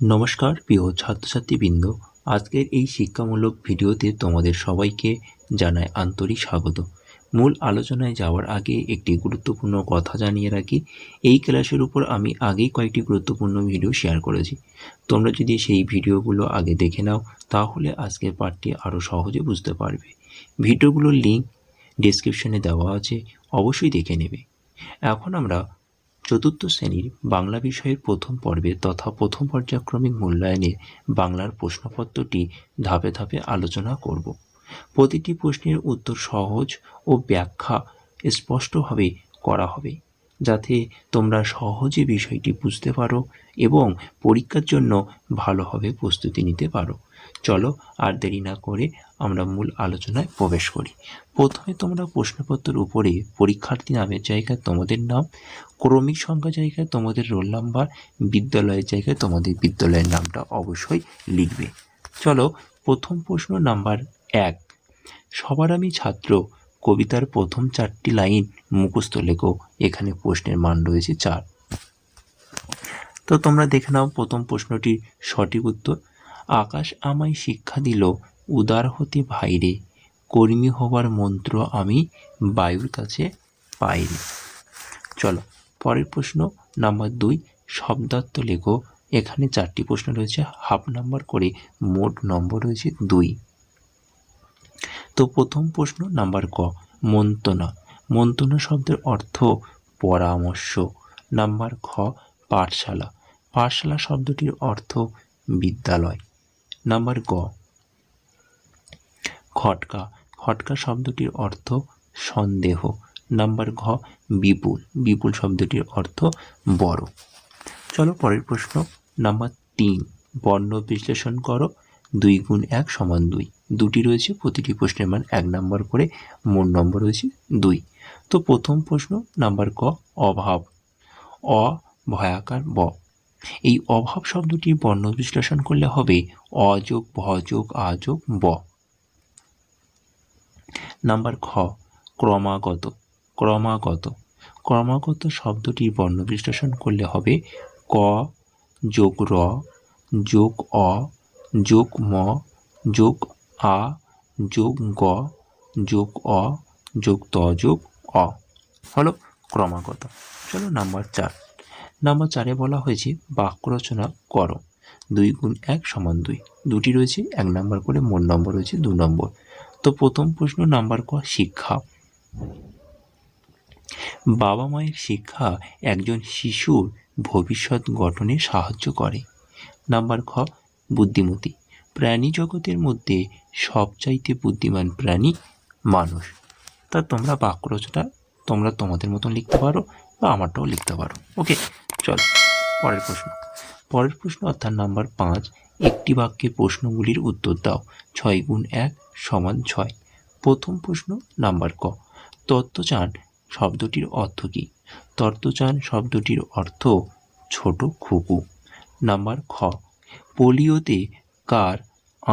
নমস্কার প্রিয় ছাত্রছাত্রীবৃন্দ, আজকের এই শিক্ষামূলক ভিডিওতে তোমাদের সবাইকে জানাই আন্তরিক স্বাগত। মূল আলোচনায় যাওয়ার আগে একটি গুরুত্বপূর্ণ কথা জানিয়ে রাখি, এই ক্লাসের উপর আমি আগেই কয়েকটি গুরুত্বপূর্ণ ভিডিও শেয়ার করেছি। তোমরা যদি সেই ভিডিওগুলো আগে দেখে নাও তাহলে আজকের পাঠটি আরও সহজে বুঝতে পারবে। ভিডিওগুলোর লিঙ্ক ডেসক্রিপশনে দেওয়া আছে, অবশ্যই দেখে নেবে। এখন আমরা চতুর্থ শ্রেণীর বাংলা বিষয়ের প্রথম পর্বে তথা প্রথম পর্যায়ক্রমিক মূল্যায়নে বাংলার প্রশ্নপত্রটি ধাপে ধাপে আলোচনা করব। প্রতিটি প্রশ্নের উত্তর সহজ ও ব্যাখ্যা স্পষ্টভাবে করা হবে, যাতে তোমরা সহজে বিষয়টি বুঝতে পারো এবং পরীক্ষার জন্য ভালোভাবে প্রস্তুতি নিতে পারো। চলো আর দেরি না করে আমরা মূল আলোচনায় প্রবেশ করি। প্রথমে তোমরা প্রশ্নপত্রের উপরে পরীক্ষার্থী নামের জায়গায় তোমাদের নাম, ক্রমিক সংখ্যা জায়গায় তোমাদের রোল নাম্বার, বিদ্যালয়ের জায়গায় তোমাদের বিদ্যালয়ের নামটা অবশ্যই লিখবে। চলো, প্রথম প্রশ্ন নাম্বার 1, সবার আমি ছাত্র কবিতার প্রথম 4টি লাইন মুখস্থ লেখো। এখানে প্রশ্নের মান রয়েছে 4। তো তোমরা দেখে নাও প্রথম প্রশ্নটির সঠিক উত্তর। আকাশ আমায় শিক্ষা দিল উদার হতে ভাইরে, কর্মী হবার মন্ত্র আমি বায়ুর কাছে পাইনি। চলো, পরের প্রশ্ন নাম্বার 2, শব্দার্থ লেখো। এখানে 4টি প্রশ্ন রয়েছে, হাফ নাম্বার করে মোট নম্বর রয়েছে 2। তো প্রথম প্রশ্ন নাম্বার ক, মন্ত্রণা। মন্ত্রণা শব্দের অর্থ পরামর্শ। নাম্বার খ, পাঠশালা। পাঠশালা শব্দটির অর্থ বিদ্যালয়। নাম্বার গ, খটকা। খটকা শব্দটির অর্থ সন্দেহ। নাম্বার ঘ, বিপুল। বিপুল শব্দটির অর্থ বড়। চলো পরের প্রশ্ন নাম্বার 3, বর্ণ বিশ্লেষণ করো। 2 গুণ 1 সমান 2। দুটি রয়েছে, প্রতিটি প্রশ্নের মান 1 নাম্বার করে, মোট নম্বর রয়েছে 2। তো প্রথম প্রশ্ন নাম্বার ক, অভাব। অ ভয়াকার ব। এই অভাব শব্দটির বর্ণ বিশ্লেষণ করলে হবে অ যোগ ভ যোগ আ যোগ ব। নাম্বার খ, ক্রমাগত। ক্রমাগত। ক্রমাগত শব্দটির বর্ণ বিশ্লেষণ করলে হবে ক যোগ র যোগ অ যোগ ম যোগ আ যোগ গ যোগ অ যোগ ত যোগ অ, হলো ক্রমাগত। চলো নাম্বার 4। নাম্বার 4-এ বলা হয়েছে বাক্য রচনা করো। 2 গুণ 1 সমান 2। দুটি রয়েছে, 1 নাম্বার করে, মোট নম্বর রয়েছে 2 নম্বর। তো প্রথম প্রশ্ন নাম্বার ক, শিক্ষা। বাবা মায়ের শিক্ষা একজন শিশুর ভবিষ্যৎ গঠনে সাহায্য করে। নাম্বার খ, বুদ্ধিমতী। প্রাণী জগতের মধ্যে সবচাইতে বুদ্ধিমান প্রাণী মানুষ। তা তোমরা বাক্য রচনা তোমরা তোমাদের মতন লিখতে পারো বা আমারটাও লিখতে পারো। ওকে, চলো পরের প্রশ্ন। পরের প্রশ্ন অর্থাৎ নাম্বার 5, একটি বাক্যে প্রশ্নগুলির উত্তর দাও। 6 গুণ 1 সমান 6। প্রথম প্রশ্ন নাম্বার ক, তত্ত্বচান শব্দটির অর্থ কী? তত্ত্বচান শব্দটির অর্থ ছোট খুকু। নাম্বার খ, পোলিওতে কার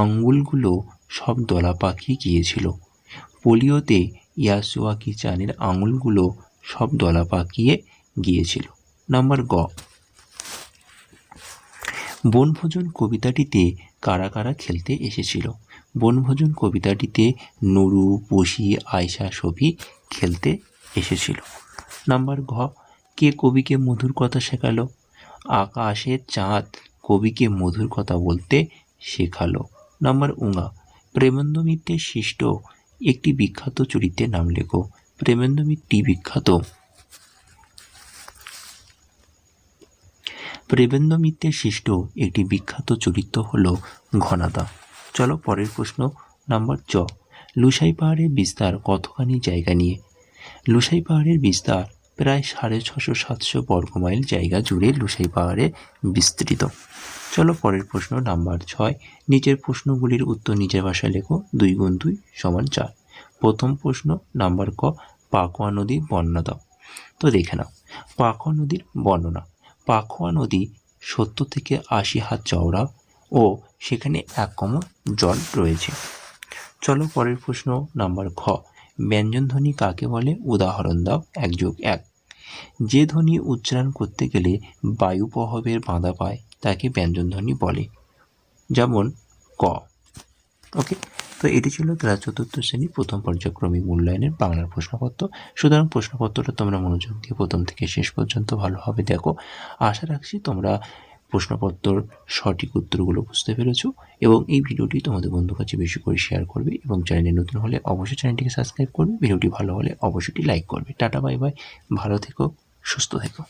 আঙ্গুলগুলো সব দলা পাকিয়ে গিয়েছিল? পোলিওতে ইয়াসুয়াকি চানের আঙুলগুলো সব দলা পাকিয়ে গিয়েছিল। নাম্বার গ, বনভোজন কবিতাটিতে কারা কারা খেলতে এসেছিল? বনভোজন কবিতাটিতে নুরু, পুষি, আয়শা, শফি খেলতে এসেছিল। নাম্বার ঘ, কে কবিকে মধুর কথা শেখালো? আকাশের চাঁদ কবিকে মধুর কথা বলতে শেখালো। নাম্বার উঙা, প্রেমেন্দ্র মিত্রের সৃষ্ট একটি বিখ্যাত চরিত্রের নাম লেখো। প্রেমেন্দ্র মিত্রটি বিখ্যাত। প্রেমেন্দ্র মিত্রের সৃষ্ট একটি বিখ্যাত চরিত্র হল ঘনাদা। চলো পরের প্রশ্ন নাম্বার চ, লুসাই পাহাড়ের বিস্তার কতখানি জায়গা নিয়ে? লুসাই পাহাড়ের বিস্তার প্রায় 650-700 বর্গমাইল জায়গা জুড়ে লুসাই পাহাড়ে বিস্তৃত। চলো পরের প্রশ্ন নাম্বার 6, নিচের প্রশ্নগুলির উত্তর নিজের ভাষায় লেখো। 2 গুণ 2 সমান 4। প্রথম প্রশ্ন নাম্বার ক, পাকোয়া নদীর বর্ণনা দাও। তো দেখে নাও, পাকোয়া নদীর বর্ণনা। পাকোয়া নদী 70 থেকে 80 হাত চওড়া ও সেখানে 1 কমা জল রয়েছে। চলো পরের প্রশ্ন নাম্বার খ, ব্যঞ্জনধ্বনি কাকে বলে? উদাহরণ দাও। 1 যোগ 1। যে ধ্বনি উচ্চারণ করতে গেলে বায়ু প্রভাবের বাধা পায় তাকে ব্যঞ্জনধ্বনি বলে, যেমন ক। ওকে, তো এটি ছিল ক্লাস 4th শ্রেণীর প্রথম পর্যায়ক্রমিক মূল্যায়নের বাংলার প্রশ্নপত্র। সুতরাং প্রশ্নপত্রটা তোমরা মনোযোগ দিয়ে প্রথম থেকে শেষ পর্যন্ত ভালোভাবে দেখো। আশা রাখছি তোমরা প্রশ্নপত্রর সঠিক উত্তরগুলো বুঝতে পেরেছো এবং এই ভিডিওটি তোমাদের বন্ধুর কাছে বেশি করে শেয়ার করবে এবং চ্যানেলে নতুন হলে অবশ্যই চ্যানেলটিকে সাবস্ক্রাইব করবে। ভিডিওটি ভালো হলে অবশ্যই লাইক করবে। টাটা, বাই বাই, ভালো থেকো, সুস্থ থেকো।